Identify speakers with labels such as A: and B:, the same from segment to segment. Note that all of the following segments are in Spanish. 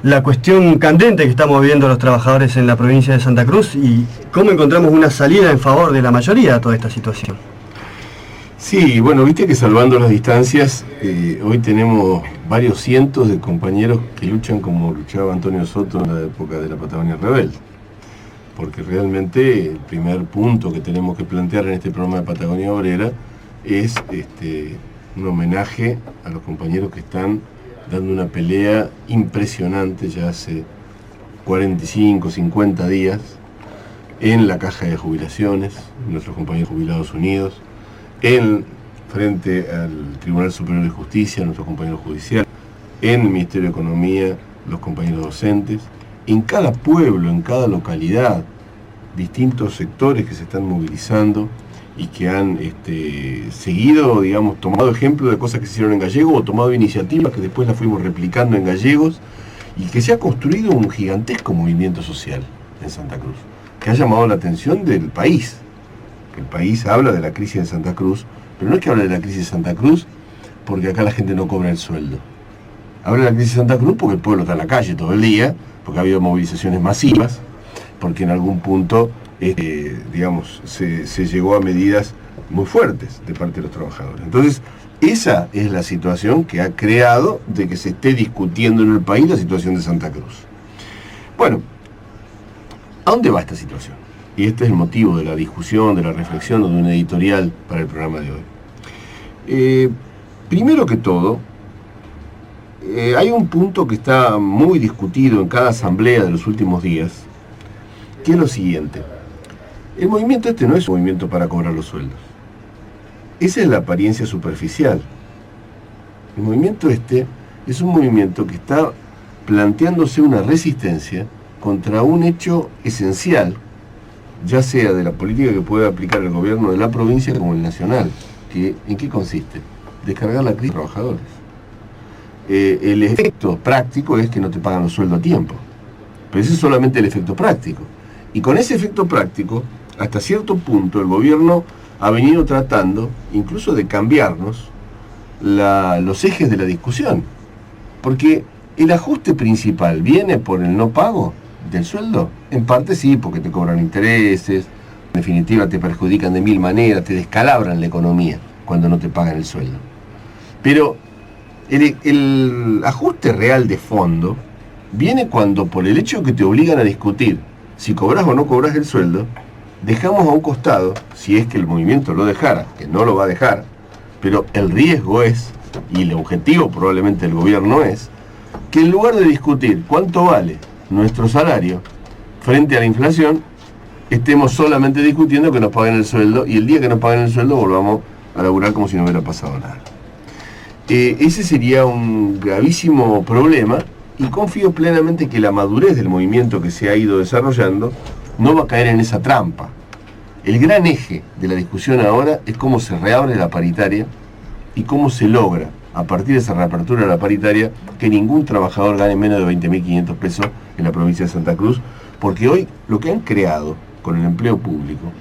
A: la cuestión candente que estamos viviendo los trabajadores en la provincia de Santa Cruz y cómo encontramos una salida en favor de la mayoría de toda esta situación.
B: Sí, bueno, viste que salvando las distancias, hoy tenemos varios cientos de compañeros que luchan como luchaba Antonio Soto en la época de la Patagonia Rebelde. Porque realmente el primer punto que tenemos que plantear en este programa de Patagonia Obrera es un homenaje a los compañeros que están dando una pelea impresionante ya hace 45, 50 días en la Caja de Jubilaciones, nuestros compañeros jubilados unidos, frente al Tribunal Superior de Justicia, nuestros compañeros judiciales, en el Ministerio de Economía, los compañeros docentes, en cada pueblo, en cada localidad, distintos sectores que se están movilizando y que han seguido, digamos, tomado ejemplo de cosas que se hicieron en gallego o tomado iniciativas que después las fuimos replicando en gallegos y que se ha construido un gigantesco movimiento social en Santa Cruz, que ha llamado la atención del país. El país habla de la crisis de Santa Cruz, pero no es que hable de la crisis de Santa Cruz porque acá la gente no cobra el sueldo. Habla de la crisis de Santa Cruz porque el pueblo está en la calle todo el día, porque ha habido movilizaciones masivas, porque en algún punto se llegó a medidas muy fuertes de parte de los trabajadores. Entonces, esa es la situación que ha creado de que se esté discutiendo en el país la situación de Santa Cruz. Bueno, ¿a dónde va esta situación? Y este es el motivo de la discusión, de la reflexión o de un editorial para el programa de hoy. Primero que todo, hay un punto que está muy discutido en cada asamblea de los últimos días, que es lo siguiente. El movimiento no es un movimiento para cobrar los sueldos. Esa es la apariencia superficial. El movimiento es un movimiento que está planteándose una resistencia contra un hecho esencial, ya sea de la política que puede aplicar el gobierno de la provincia como el nacional. ¿En qué consiste? Descargar la crisis de los trabajadores. El efecto práctico es que no te pagan los sueldos a tiempo. Pero ese es solamente el efecto práctico. Y con ese efecto práctico, hasta cierto punto, el gobierno ha venido tratando incluso de cambiarnos los ejes de la discusión. Porque el ajuste principal viene por el no pago del sueldo. En parte sí, porque te cobran intereses, en definitiva te perjudican de mil maneras, te descalabran la economía cuando no te pagan el sueldo. Pero el ajuste real de fondo viene cuando, por el hecho que te obligan a discutir si cobras o no cobras el sueldo, dejamos a un costado, si es que el movimiento lo dejara, que no lo va a dejar, pero el riesgo es, y el objetivo probablemente del gobierno es, que en lugar de discutir cuánto vale nuestro salario frente a la inflación, estemos solamente discutiendo que nos paguen el sueldo, y el día que nos paguen el sueldo volvamos a laburar como si no hubiera pasado nada. Ese sería un gravísimo problema, y confío plenamente que la madurez del movimiento que se ha ido desarrollando no va a caer en esa trampa. El gran eje de la discusión ahora es cómo se reabre la paritaria y cómo se logra, a partir de esa reapertura de la paritaria, que ningún trabajador gane menos de 20.500 pesos en la provincia de Santa Cruz, porque hoy lo que han creado con el empleo público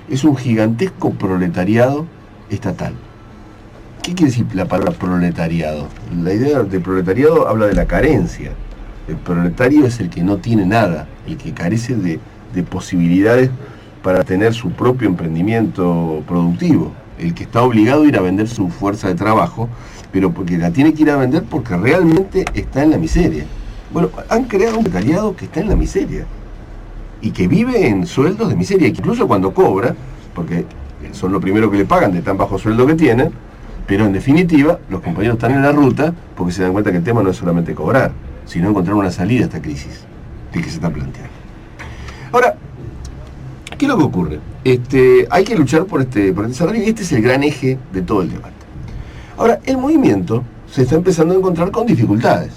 B: es un gigantesco proletariado estatal. ¿Qué quiere decir la palabra proletariado? La idea de proletariado habla de la carencia. El proletario es el que no tiene nada, el que carece de posibilidades para tener su propio emprendimiento productivo, el que está obligado a ir a vender su fuerza de trabajo, pero porque la tiene que ir a vender porque realmente está en la miseria. Bueno, han creado un proletariado que está en la miseria y que vive en sueldos de miseria, que incluso cuando cobra, porque son lo primero que le pagan de tan bajo sueldo que tienen, pero en definitiva los compañeros están en la ruta porque se dan cuenta que el tema no es solamente cobrar, sino encontrar una salida a esta crisis que se está planteando. Ahora, ¿qué es lo que ocurre? Hay que luchar por este salario, y este es el gran eje de todo el debate. Ahora, el movimiento se está empezando a encontrar con dificultades.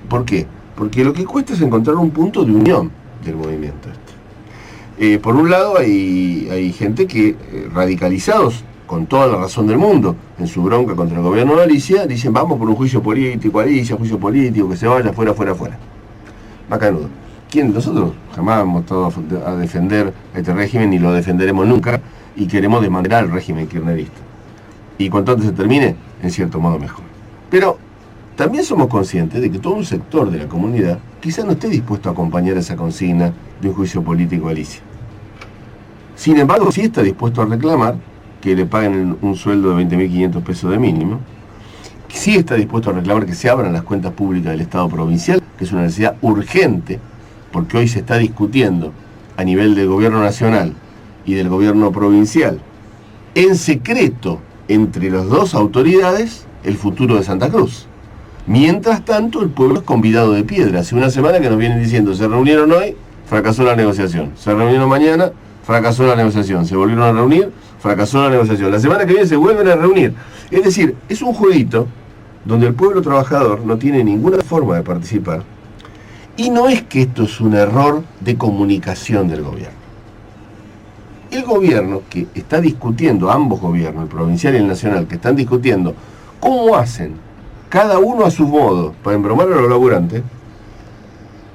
B: ¿Por qué? Porque lo que cuesta es encontrar un punto de unión del movimiento. Por un lado hay gente que, radicalizados con toda la razón del mundo, en su bronca contra el gobierno de Alicia, dicen vamos por un juicio político, Alicia, juicio político, que se vaya fuera. Macanudo. Nosotros jamás hemos estado a defender este régimen, ni lo defenderemos nunca, y queremos desmantelar el régimen kirchnerista. Y cuanto antes se termine, en cierto modo mejor. Pero también somos conscientes de que todo un sector de la comunidad quizás no esté dispuesto a acompañar esa consigna de un juicio político alicio. Sin embargo, sí está dispuesto a reclamar que le paguen un sueldo de 20.500 pesos de mínimo. Sí está dispuesto a reclamar que se abran las cuentas públicas del Estado provincial, que es una necesidad urgente, porque hoy se está discutiendo a nivel del gobierno nacional y del gobierno provincial, en secreto, entre las dos autoridades, el futuro de Santa Cruz. Mientras tanto, el pueblo es convidado de piedra. Hace una semana que nos vienen diciendo, se reunieron hoy, fracasó la negociación. Se reunieron mañana, fracasó la negociación. Se volvieron a reunir, fracasó la negociación. La semana que viene se vuelven a reunir. Es decir, es un jueguito donde el pueblo trabajador no tiene ninguna forma de participar. Y no es que esto es un error de comunicación del gobierno. El gobierno que está discutiendo, ambos gobiernos, el provincial y el nacional, que están discutiendo cómo hacen cada uno a su modo para embromar a los laburantes,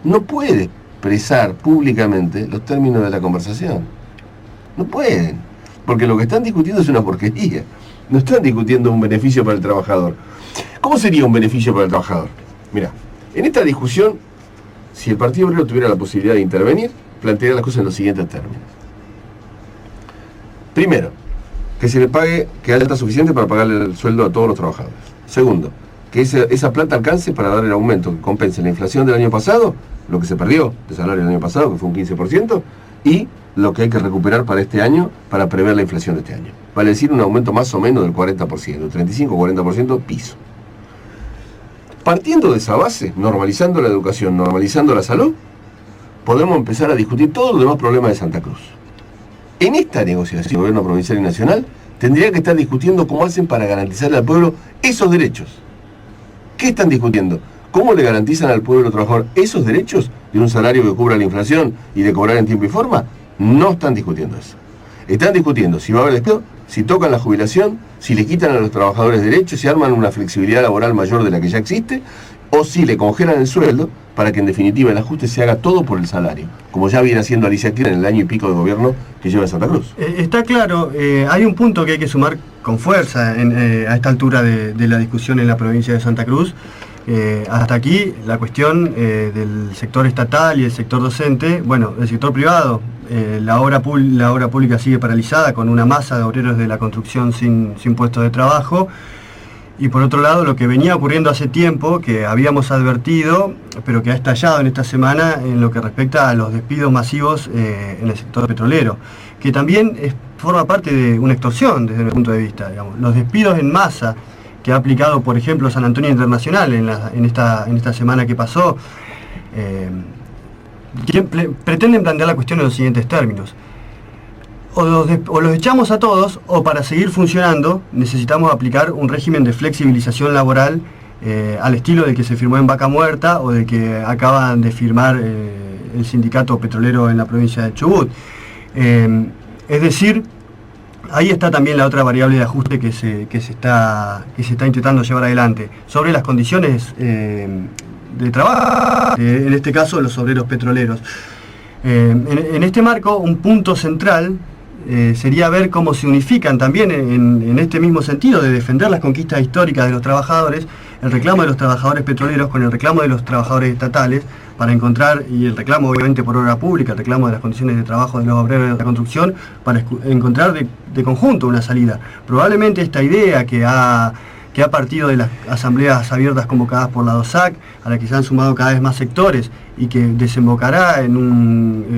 B: no puede expresar públicamente los términos de la conversación. No pueden, porque lo que están discutiendo es una porquería. No están discutiendo un beneficio para el trabajador. ¿Cómo sería un beneficio para el trabajador? Mirá, en esta discusión, si el Partido Obrero tuviera la posibilidad de intervenir, plantearía las cosas en los siguientes términos. Primero, que se le pague, que haya plata suficiente para pagarle el sueldo a todos los trabajadores. Segundo, que esa plata alcance para dar el aumento que compense la inflación del año pasado, lo que se perdió de salario del año pasado, que fue un 15%, y lo que hay que recuperar para este año, para prever la inflación de este año. Vale decir, un aumento más o menos del 40%, 35-40% piso. Partiendo de esa base, normalizando la educación, normalizando la salud, podemos empezar a discutir todos los demás problemas de Santa Cruz. En esta negociación, el gobierno provincial y nacional tendría que estar discutiendo cómo hacen para garantizarle al pueblo esos derechos. ¿Qué están discutiendo? ¿Cómo le garantizan al pueblo trabajador esos derechos de un salario que cubra la inflación y de cobrar en tiempo y forma? No están discutiendo eso. Están discutiendo si va a haber despido, si tocan la jubilación, si le quitan a los trabajadores derechos, si arman una flexibilidad laboral mayor de la que ya existe, o si le congelan el sueldo para que en definitiva el ajuste se haga todo por el salario, como ya viene haciendo Alicia Kirchner en el año y pico de gobierno que lleva Santa Cruz.
A: Está claro, hay un punto que hay que sumar con fuerza a esta altura de la discusión en la provincia de Santa Cruz. Hasta aquí la cuestión del sector estatal y el sector docente, bueno, el sector privado, la obra pública sigue paralizada con una masa de obreros de la construcción sin puestos de trabajo. Y por otro lado, lo que venía ocurriendo hace tiempo, que habíamos advertido, pero que ha estallado en esta semana en lo que respecta a los despidos masivos en el sector petrolero, que también forma parte de una extorsión desde mi punto de vista. Digamos. Los despidos en masa que ha aplicado, por ejemplo, San Antonio Internacional en esta semana que pasó, pretenden plantear la cuestión en los siguientes términos. O los echamos a todos, o para seguir funcionando necesitamos aplicar un régimen de flexibilización laboral al estilo del que se firmó en Vaca Muerta o del que acaban de firmar el sindicato petrolero en la provincia de Chubut. Es decir, ahí está también la otra variable de ajuste que se está intentando llevar adelante sobre las condiciones de trabajo, en este caso los obreros petroleros. En este marco, un punto central sería ver cómo se unifican también en este mismo sentido de defender las conquistas históricas de los trabajadores, el reclamo de los trabajadores petroleros con el reclamo de los trabajadores estatales, para encontrar, y el reclamo obviamente por obra pública, el reclamo de las condiciones de trabajo de los obreros de la construcción, para encontrar de conjunto una salida. Probablemente esta idea que ha partido de las asambleas abiertas convocadas por la DOSAC, a la que se han sumado cada vez más sectores, y que desembocará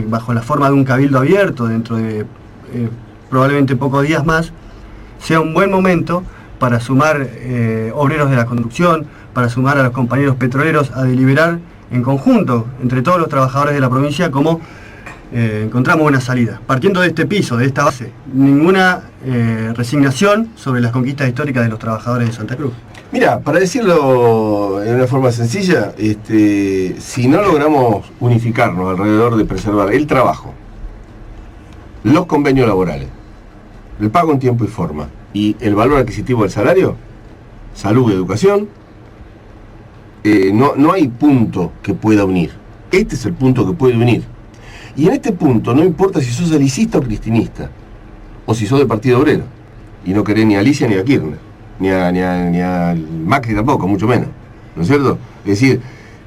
A: bajo la forma de un cabildo abierto dentro de probablemente pocos días más, sea un buen momento para sumar obreros de la construcción, para sumar a los compañeros petroleros a deliberar en conjunto entre todos los trabajadores de la provincia cómo encontramos una salida. Partiendo de este piso, de esta base, ninguna resignación sobre las conquistas históricas de los trabajadores de Santa Cruz.
B: Mira, para decirlo en una forma sencilla, si no logramos unificarnos alrededor de preservar el trabajo, los convenios laborales, el pago en tiempo y forma y el valor adquisitivo del salario, salud y educación, no hay punto que pueda unir. Este es el punto que puede unir. Y en este punto no importa si sos alicista o cristinista, o si sos del Partido Obrero, y no querés ni a Alicia ni a Kirchner, ni a Macri tampoco, mucho menos. ¿no es cierto? Es decir,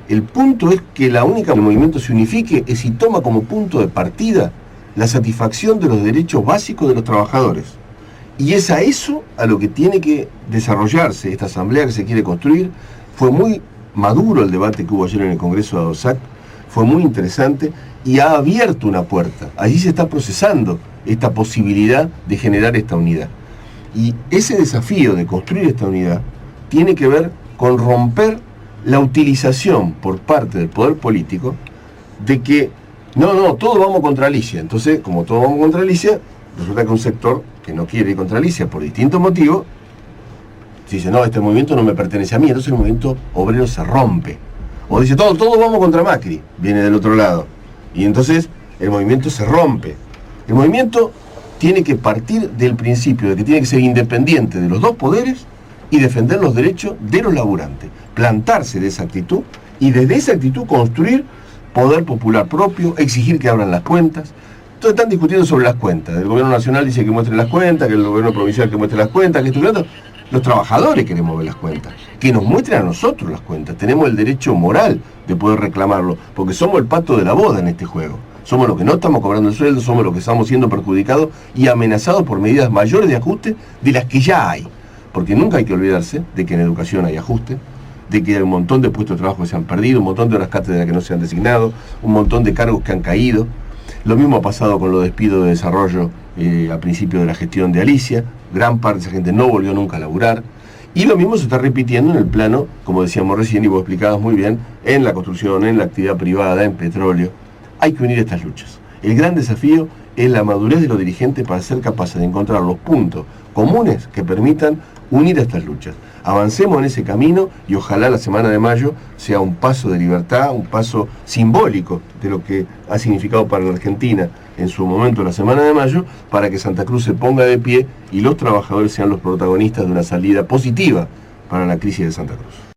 B: el punto es que la única que el movimiento se unifique es si toma como punto de partida la satisfacción de los derechos básicos de los trabajadores. Y es a eso a lo que tiene que desarrollarse esta asamblea que se quiere construir. Fue muy maduro el debate que hubo ayer en el Congreso de ADOSAC, fue muy interesante y ha abierto una puerta. Allí se está procesando esta posibilidad de generar esta unidad. Y ese desafío de construir esta unidad tiene que ver con romper la utilización por parte del poder político de que no, todos vamos contra Alicia. Entonces, como todos vamos contra Alicia, resulta que un sector que no quiere ir contra Alicia por distintos motivos, dice, no, este movimiento no me pertenece a mí, entonces el movimiento obrero se rompe. O dice, todos vamos contra Macri, viene del otro lado. Y entonces el movimiento se rompe. El movimiento tiene que partir del principio de que tiene que ser independiente de los dos poderes y defender los derechos de los laburantes. Plantarse de esa actitud y desde esa actitud construir poder popular propio, exigir que abran las cuentas. Entonces están discutiendo sobre las cuentas. El gobierno nacional dice que muestre las cuentas, que el gobierno provincial que muestre las cuentas, que esto y lo otro. Los trabajadores queremos ver las cuentas, que nos muestren a nosotros las cuentas. Tenemos el derecho moral de poder reclamarlo, porque somos el pato de la boda en este juego. Somos los que no estamos cobrando el sueldo, somos los que estamos siendo perjudicados y amenazados por medidas mayores de ajuste de las que ya hay. Porque nunca hay que olvidarse de que en educación hay ajuste, de que hay un montón de puestos de trabajo que se han perdido, un montón de horas cátedras que no se han designado, un montón de cargos que han caído. Lo mismo ha pasado con los despidos de desarrollo a principio de la gestión de Alicia. Gran parte de esa gente no volvió nunca a laburar. Y lo mismo se está repitiendo en el plano, como decíamos recién y vos explicabas muy bien, en la construcción, en la actividad privada, en petróleo. Hay que unir estas luchas. El gran desafío es la madurez de los dirigentes para ser capaces de encontrar los puntos comunes que permitan unir estas luchas. Avancemos en ese camino y ojalá la semana de mayo sea un paso de libertad, un paso simbólico de lo que ha significado para la Argentina en su momento la semana de mayo, para que Santa Cruz se ponga de pie y los trabajadores sean los protagonistas de una salida positiva para la crisis de Santa Cruz.